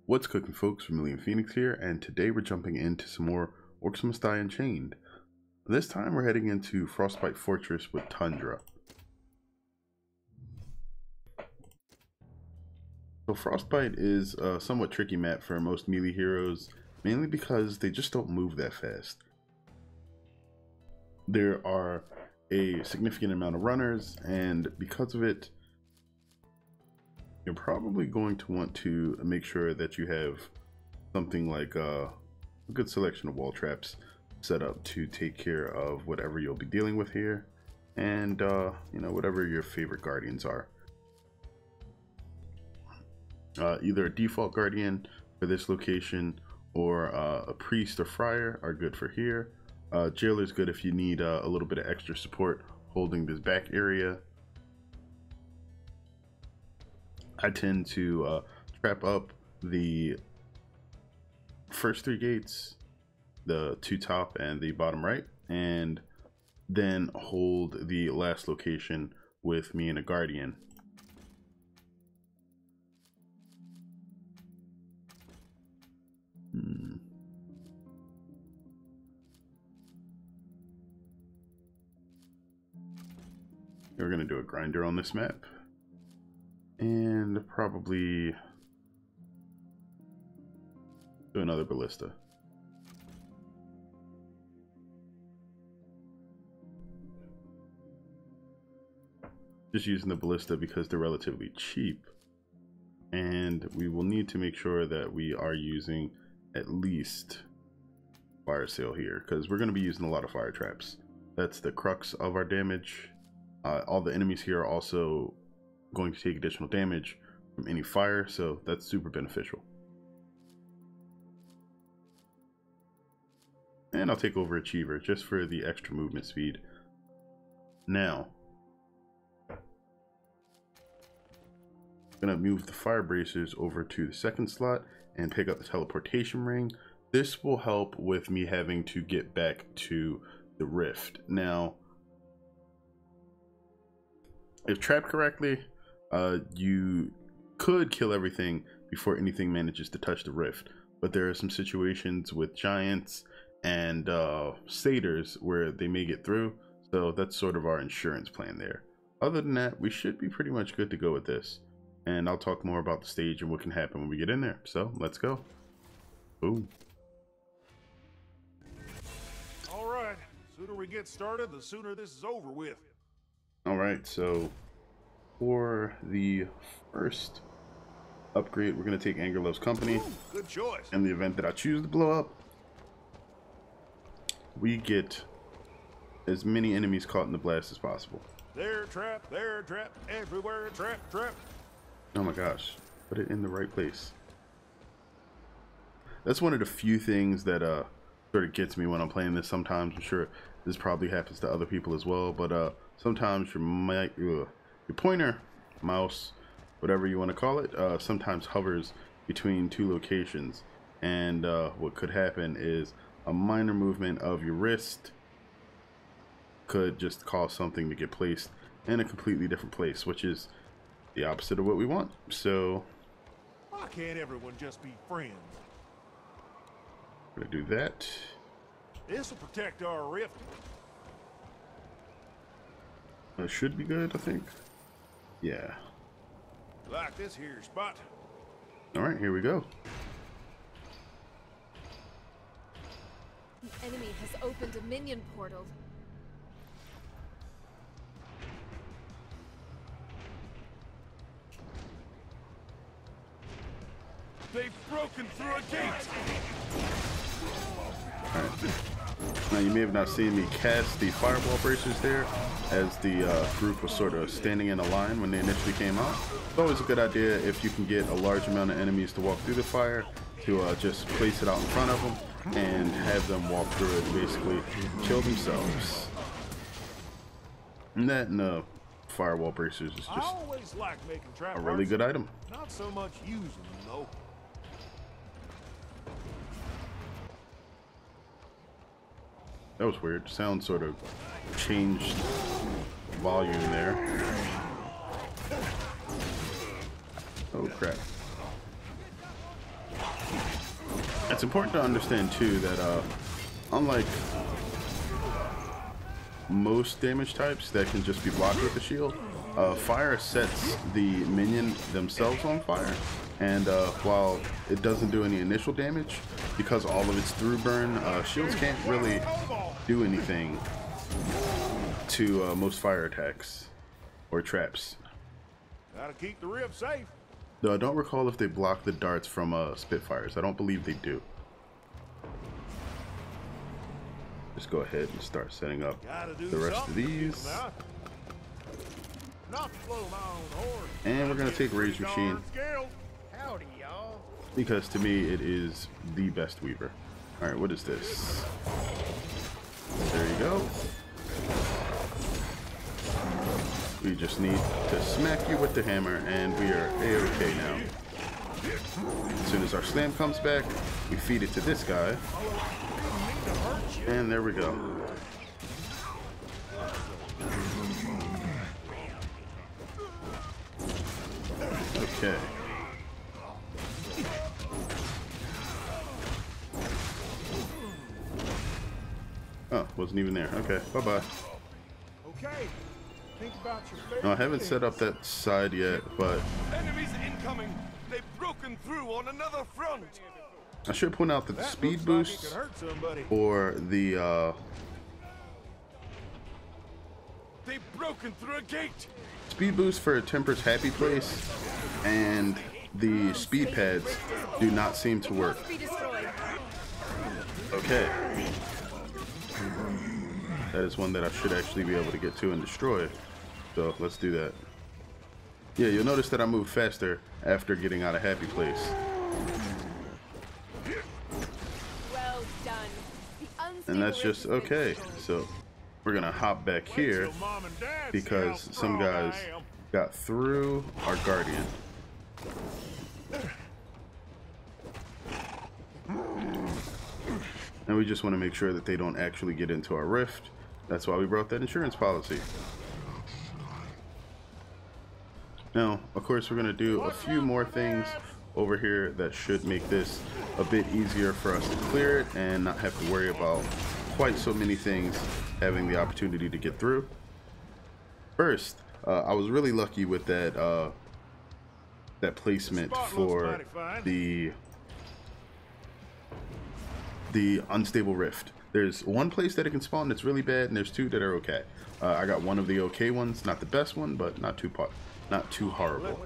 What's cooking, folks? Vermillion Phoenix here, and today we're jumping into some more Orcs Must Die Unchained. This time we're heading into Frostbite Fortress with Tundra. So Frostbite is a somewhat tricky map for most melee heroes, mainly because they just don't move that fast. There are a significant amount of runners, and because of it, you're probably going to want to make sure that you have something like a good selection of wall traps set up to take care of whatever you'll be dealing with here, and you know, whatever your favorite guardians are. Either a default guardian for this location or a priest or friar are good for here. Jailer is good if you need a little bit of extra support holding this back area. I tend to trap up the first three gates, the two top and the bottom right, and then hold the last location with me and a guardian. We're gonna do a grinder on this map. And probably do another ballista. Just using the ballista because they're relatively cheap. And we will need to make sure that we are using at least fire sale here, because we're going to be using a lot of fire traps. That's the crux of our damage. All the enemies here are also going to take additional damage from any fire, so that's super beneficial. And I'll take Overachiever just for the extra movement speed. Now, I'm gonna move the fire bracers over to the second slot and pick up the teleportation ring. This will help with me having to get back to the rift. Now, if trapped correctly, you could kill everything before anything manages to touch the rift, but there are some situations with giants and satyrs where they may get through, so that's sort of our insurance plan there. Other than that, we should be pretty much good to go with this, and I'll talk more about the stage and what can happen when we get in there. So let's go. Boom. All right, the sooner we get started, the sooner this is over with. All right, so for the first upgrade, we're going to take Anger Loves Company. Good choice. In the event that I choose to blow up, we get as many enemies caught in the blast as possible. There, trap, everywhere, trap. Oh my gosh, put it in the right place. That's one of the few things that sort of gets me when I'm playing this. Sometimes, I'm sure this probably happens to other people as well, but sometimes your pointer, mouse, whatever you want to call it, sometimes hovers between two locations, and what could happen is a minor movement of your wrist could just cause something to get placed in a completely different place, which is the opposite of what we want. So why can't everyone just be friends? I'm gonna do that. This will protect our rift. That should be good, I think. Yeah. Like this here spot. All right, here we go. The enemy has opened a minion portal. They've broken through a gate. All right. Now you may have not seen me cast the fireball bracers there, as the group was sort of standing in a line when they initially came out. It's always a good idea if you can get a large amount of enemies to walk through the fire to just place it out in front of them and have them walk through it, basically kill themselves. And that firewall bracers is I just always like making trap a really good item. Not so much using them though. That was weird. Sound sort of changed volume there. Oh crap. It's important to understand too that unlike most damage types that can just be blocked with the shield, fire sets the minion themselves on fire, and while it doesn't do any initial damage, because all of it's through burn, shields can't really do anything to most fire attacks or traps. Gotta keep the rib safe. Though I don't recall if they block the darts from Spitfires. I don't believe they do. Just go ahead and start setting up the rest of these. And we're going to take Rage Machine. Howdy, y'all. Because to me, it is the best Weaver. Alright, what is this? There you go. We just need to smack you with the hammer, and we are A-okay now. As soon as our slam comes back, we feed it to this guy. And there we go. Okay. Oh, wasn't even there. Okay, bye-bye. Okay. Think about your No, I haven't set up that side yet, but Enemies incoming! They've broken through on another front! I should point out that the speed boosts or the They've broken through a gate! speed boost for Temper's Happy Place and the speed pads do not seem to work. Okay. That is one that I should actually be able to get to and destroy. So let's do that. Yeah, you'll notice that I move faster after getting out of Happy Place. Well done. And that's just okay. So we're gonna hop back here because some guys got through our Guardian. And we just want to make sure that they don't actually get into our rift. That's why we brought that insurance policy. Now, of course, we're going to do a few more things over here that should make this a bit easier for us to clear it and not have to worry about quite so many things having the opportunity to get through. First, I was really lucky with that that placement for the unstable rift. There's one place that it can spawn that's really bad, and there's two that are okay. I got one of the okay ones, not the best one, but not too horrible.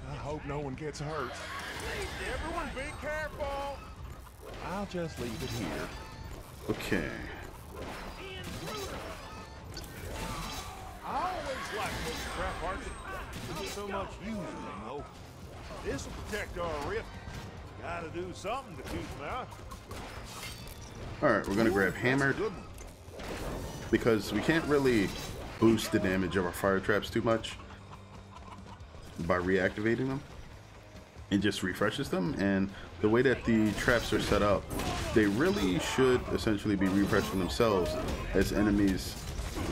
I hope no one gets hurt. Everyone be careful. I'll just leave it here. Okay. I always like those trap parts. Not so much using them though. This will protect our rift. Gotta do something to keep them out. Alright, we're gonna grab Hammered because we can't really boost the damage of our fire traps too much by reactivating them. It just refreshes them, and the way that the traps are set up, they really should essentially be refreshing themselves as enemies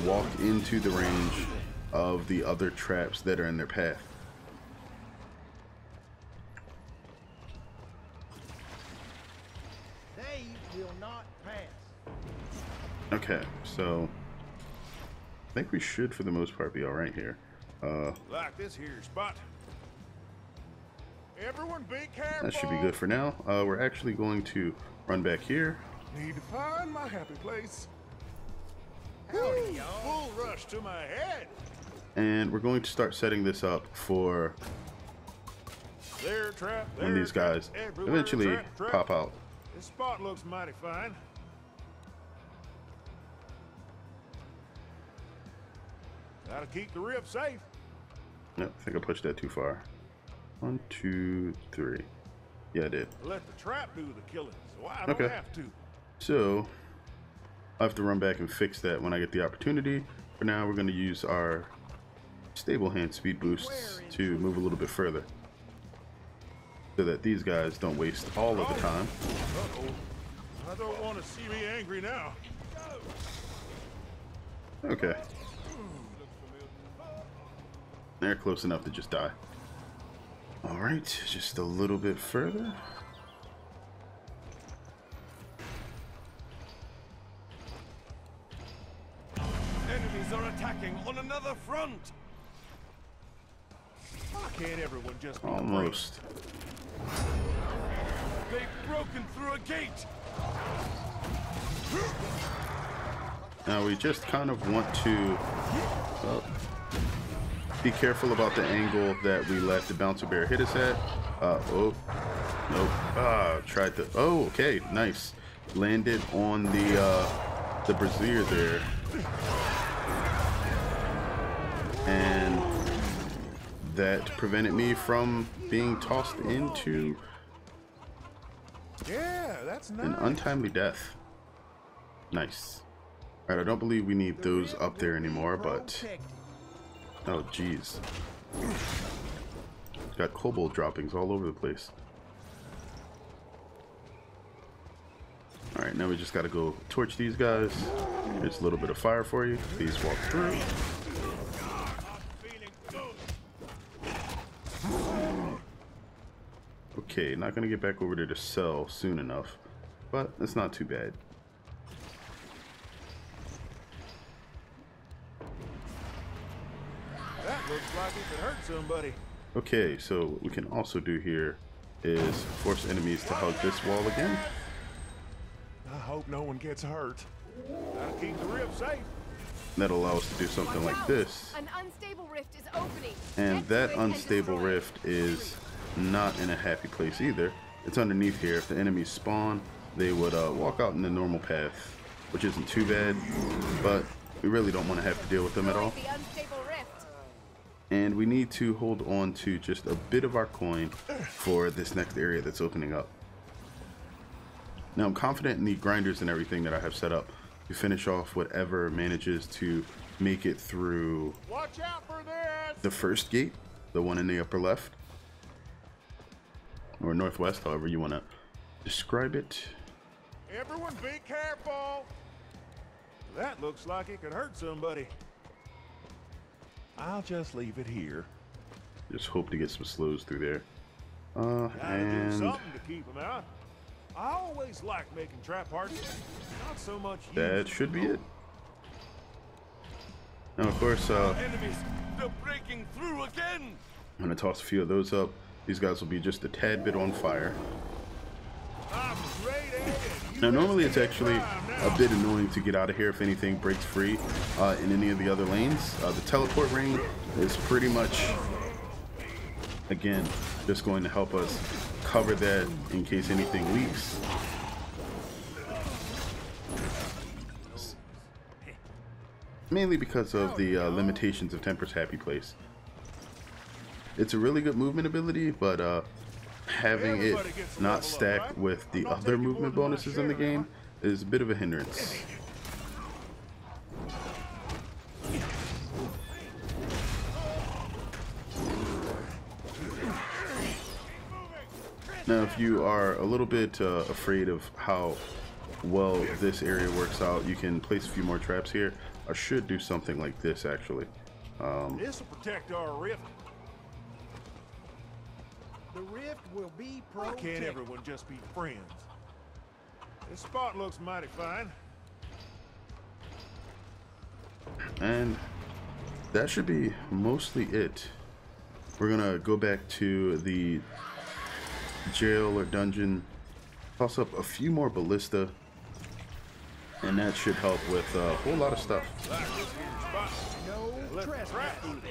walk into the range of the other traps that are in their path. Okay, so I think we should, for the most part, be all right here. Like this here spot. Everyone be careful. That should be good for now. We're actually going to run back here. Need to find my happy place. Howdy, y'all. Full rush to my head. And we're going to start setting this up for Their trap. when these guys eventually pop out. This spot looks mighty fine. Gotta keep the rib safe. Nope, I think I pushed that too far. 1, 2, 3. Yeah, I did. Let the trap do the killing, so I don't have to. So I'll have to run back and fix that when I get the opportunity. For now, we're going to use our stable hand speed boosts to move a little bit further, so that these guys don't waste all of the time. Uh-oh. I don't want to see me angry now. Okay. They're close enough to just die. All Alright, just a little bit further. Enemies are attacking on another front. Why can't everyone just be Almost. They've broken through a gate. Now we just kind of want to be careful about the angle that we let the bouncer bear hit us at. Oh, nope. Tried to. Oh, okay, nice. Landed on the brazier there, and that prevented me from being tossed into that's nice. an untimely death. Nice. All right, I don't believe we need those up there anymore, but oh geez, got kobold droppings all over the place. All right, now we just got to go torch these guys. Here's a little bit of fire for you. Please walk through. Okay, not gonna get back over there to sell soon enough, but it's not too bad. That looks like it could hurt somebody. Okay, so what we can also do here is force enemies to hug this wall again. I hope no one gets hurt. That'll keep the rift safe. That'll allow us to do something like this. An unstable rift is opening. And Get that to it and unstable destroy it. rift is not in a happy place either. It's underneath here. If the enemies spawn, they would walk out in the normal path, which isn't too bad, but we really don't want to have to deal with them at all. The unstable rift. And we need to hold on to just a bit of our coin for this next area that's opening up. Now I'm confident in the grinders and everything that I have set up to finish off whatever manages to make it through Watch out for this. the first gate, the one in the upper left, or northwest, however you want to describe it. Everyone be careful. That looks like it could hurt somebody. I'll just leave it here. Just hope to get some slows through there. Gotta do And something to keep them out. I always like making trap hearts. Not so much that should be it. Now, of course, Enemies, they're breaking through again. I'm going to toss a few of those up. These guys will be just a tad bit on fire. I'm great at it. Now, normally it's actually a bit annoying to get out of here if anything breaks free in any of the other lanes. The teleport ring is pretty much, again, just going to help us cover that in case anything leaks. Mainly because of the limitations of Temper's Happy Place. It's a really good movement ability, but having it not stacked with the other movement bonuses in the game is a bit of a hindrance. Now, if you are a little bit afraid of how well this area works out, you can place a few more traps here. I should do something like this, actually. This will protect our rift. The rift will be Why protected. can't everyone just be friends? This spot looks mighty fine. And that should be mostly it. We're gonna go back to the jail or dungeon, toss up a few more ballista, and that should help with a whole lot of stuff. No trespassing.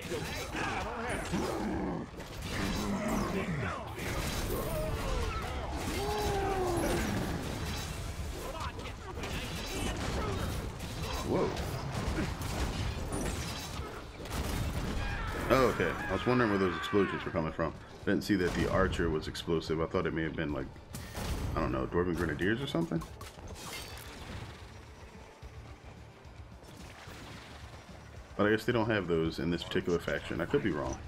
Whoa. Oh, okay. I was wondering where those explosions were coming from. I didn't see that the archer was explosive. I thought it may have been like, I don't know, Dwarven Grenadiers or something. But I guess they don't have those in this particular faction. I could be wrong.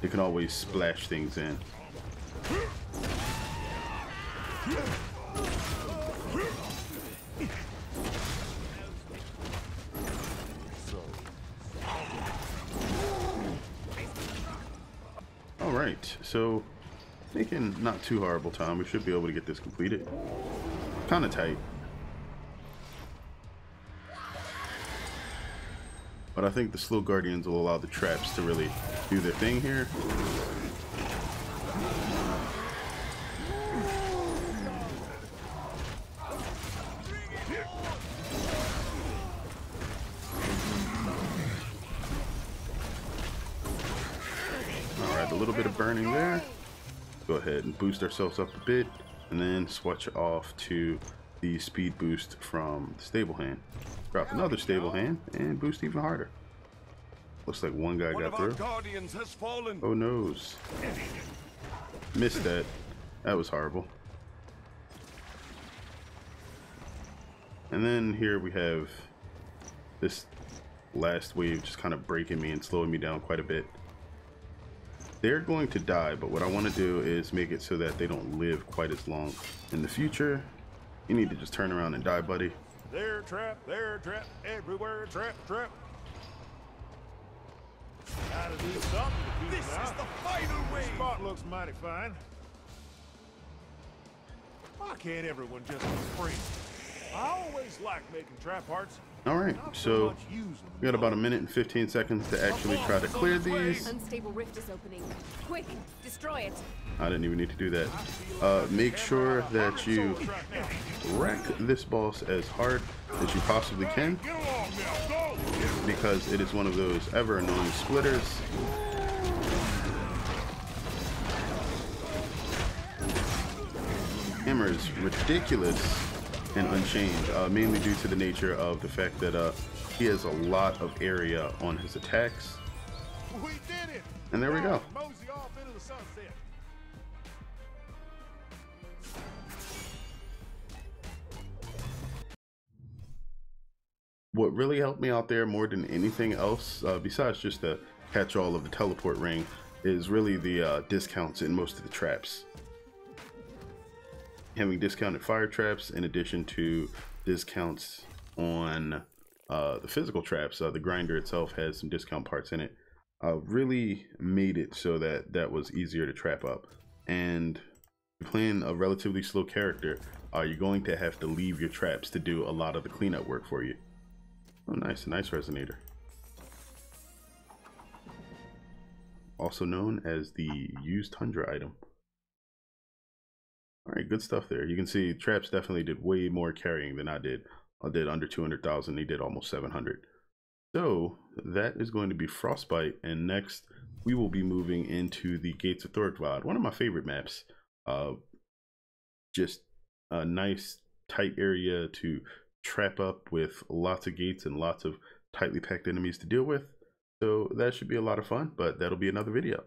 They can always splash things in. Alright, so making not too horrible time. We should be able to get this completed. Kind of tight. But I think the slow guardians will allow the traps to really do their thing here. Alright, a little bit of burning there. Go ahead and boost ourselves up a bit, and then switch off to the speed boost from the stable hand. Drop another stable hand and boost even harder. Looks like one guy got through. Guardians has fallen. Oh noes. Missed that. That was horrible. And then here we have this last wave just kind of breaking me and slowing me down quite a bit. They're going to die, but what I want to do is make it so that they don't live quite as long in the future. You need to just turn around and die, buddy. There, trap, everywhere, trap. Gotta do something to keep This them is out. the final This wave. spot looks mighty fine. Why can't everyone just be free? I always like making trap hearts. Alright, Not so much use them, we got about 1 minute and 15 seconds to actually try to clear these. Unstable rift is opening. Quick, destroy it. I didn't even need to do that. Make sure that you wreck this boss as hard as you possibly can, Get along now, go! because it is one of those ever annoying splitters. Hammer is ridiculous in Unchained, mainly due to the nature of the fact that he has a lot of area on his attacks. We did it! And there we go. Mosey off into the sunset. What really helped me out there more than anything else, besides just the catch-all of the teleport ring, is really the discounts in most of the traps. Having discounted fire traps in addition to discounts on the physical traps. The grinder itself has some discount parts in it. Really made it so that that was easier to trap up. And playing a relatively slow character, you're going to have to leave your traps to do a lot of the cleanup work for you. Oh nice, a nice resonator. Also known as the used Tundra item. Alright, good stuff there. You can see traps definitely did way more carrying than I did. I did under 200,000, they did almost 700. So that is going to be Frostbite, and next we will be moving into the Gates of Thorgvad, one of my favorite maps. Just a nice tight area to trap up with lots of gates and lots of tightly packed enemies to deal with. So that should be a lot of fun, but that'll be another video.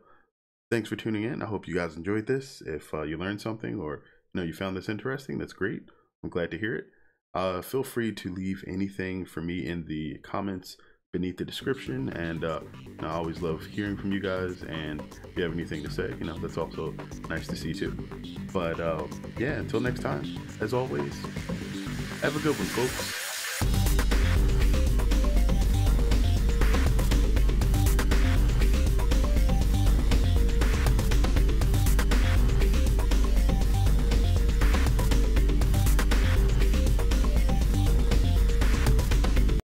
Thanks for tuning in. I hope you guys enjoyed this. If you learned something, or you found this interesting, that's great. I'm glad to hear it. Feel free to leave anything for me in the comments beneath the description, and I always love hearing from you guys, and if you have anything to say, that's also nice to see too. But yeah, until next time, as always, have a good one, folks.